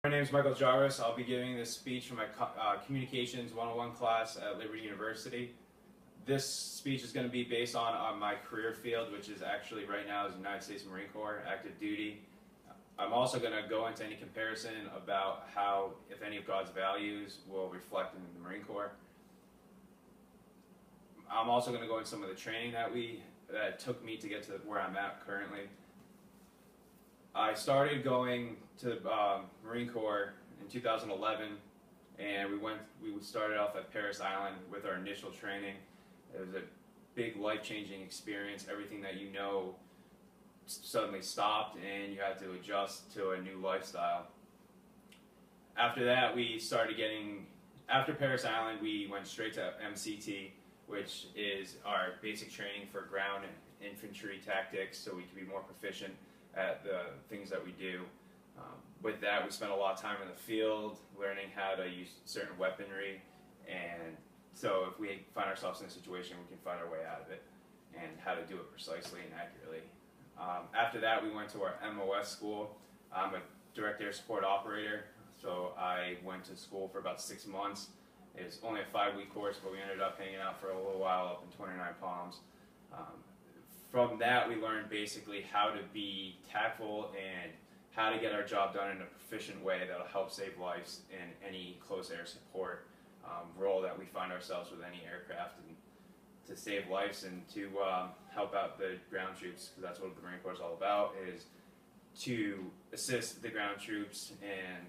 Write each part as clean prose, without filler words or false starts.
My name is Michael Jarvis. I'll be giving this speech from my Communications 101 class at Liberty University. This speech is going to be based on my career field, which is actually right now is the United States Marine Corps, active duty. I'm also going to go into any comparison about how, if any of God's values will reflect in the Marine Corps. I'm also going to go into some of the training that took me to get to where I'm at currently. I started going to the Marine Corps in 2011, and we started off at Parris Island with our initial training. It was a big life-changing experience. Everything that you know suddenly stopped, and you had to adjust to a new lifestyle. After that, after Parris Island, we went straight to MCT, which is our basic training for ground and infantry tactics, so we can be more proficient at the things that we do. With that, we spent a lot of time in the field learning how to use certain weaponry, and so if we find ourselves in a situation, we can find our way out of it and how to do it precisely and accurately. After that, we went to our MOS school. I'm a direct air support operator, so I went to school for about 6 months. It was only a 5-week course, but we ended up hanging out for a little while up in 29 Palms. From that, we learned basically how to be tactful and how to get our job done in a proficient way that'll help save lives in any close air support role that we find ourselves with any aircraft, and to save lives and to help out the ground troops, because that's what the Marine Corps is all about, is to assist the ground troops and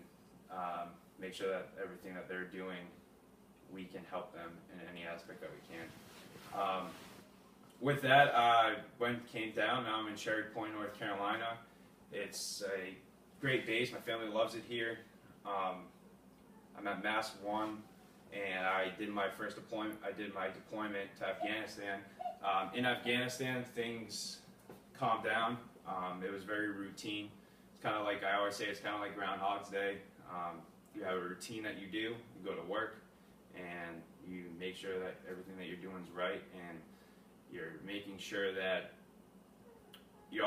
make sure that everything that they're doing, we can help them in any aspect that we can. With that, I came down. Now I'm in Cherry Point, North Carolina. It's a great base. My family loves it here. I'm at Mass 1, and I did my first deployment. I did my deployment to Afghanistan. In Afghanistan, things calmed down. It was very routine. It's kind of like, I always say, it's kind of like Groundhog's Day. You have a routine that you do. You go to work, and you make sure that everything that you're doing is right, and you're making sure that you're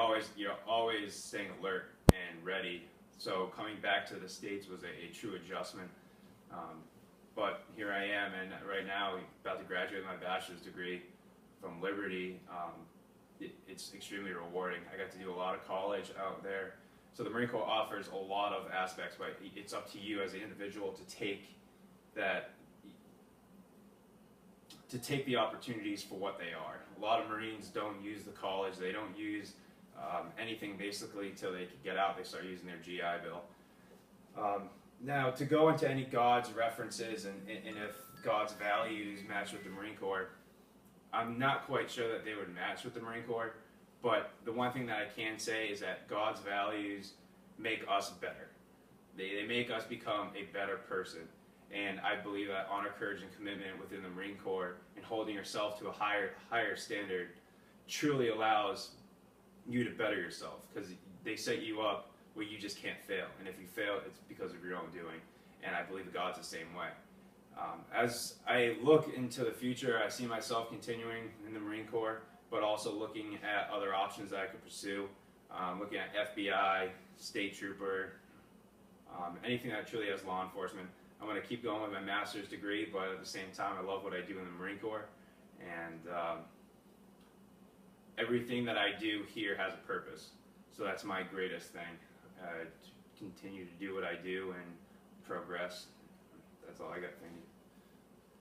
always staying alert and ready. So coming back to the States was a true adjustment. But here I am, and right now I'm about to graduate my bachelor's degree from Liberty. It's extremely rewarding. I got to do a lot of college out there. So the Marine Corps offers a lot of aspects, but it's up to you as an individual to take the opportunities for what they are. A lot of Marines don't use the college. They don't use anything basically till they can get out. They start using their GI Bill. Now, to go into any God's references and if God's values match with the Marine Corps, I'm not quite sure that they would match with the Marine Corps, but the one thing that I can say is that God's values make us better. They make us become a better person. And I believe that honor, courage, and commitment within the Marine Corps and holding yourself to a higher standard truly allows you to better yourself, because they set you up where you just can't fail. And if you fail, it's because of your own doing. And I believe God's the same way. As I look into the future, I see myself continuing in the Marine Corps, but also looking at other options that I could pursue. Looking at FBI, state trooper, anything that truly has law enforcement. I'm going to keep going with my master's degree, but at the same time, I love what I do in the Marine Corps. And everything that I do here has a purpose. So that's my greatest thing. To continue to do what I do and progress. That's all I got. Thank you.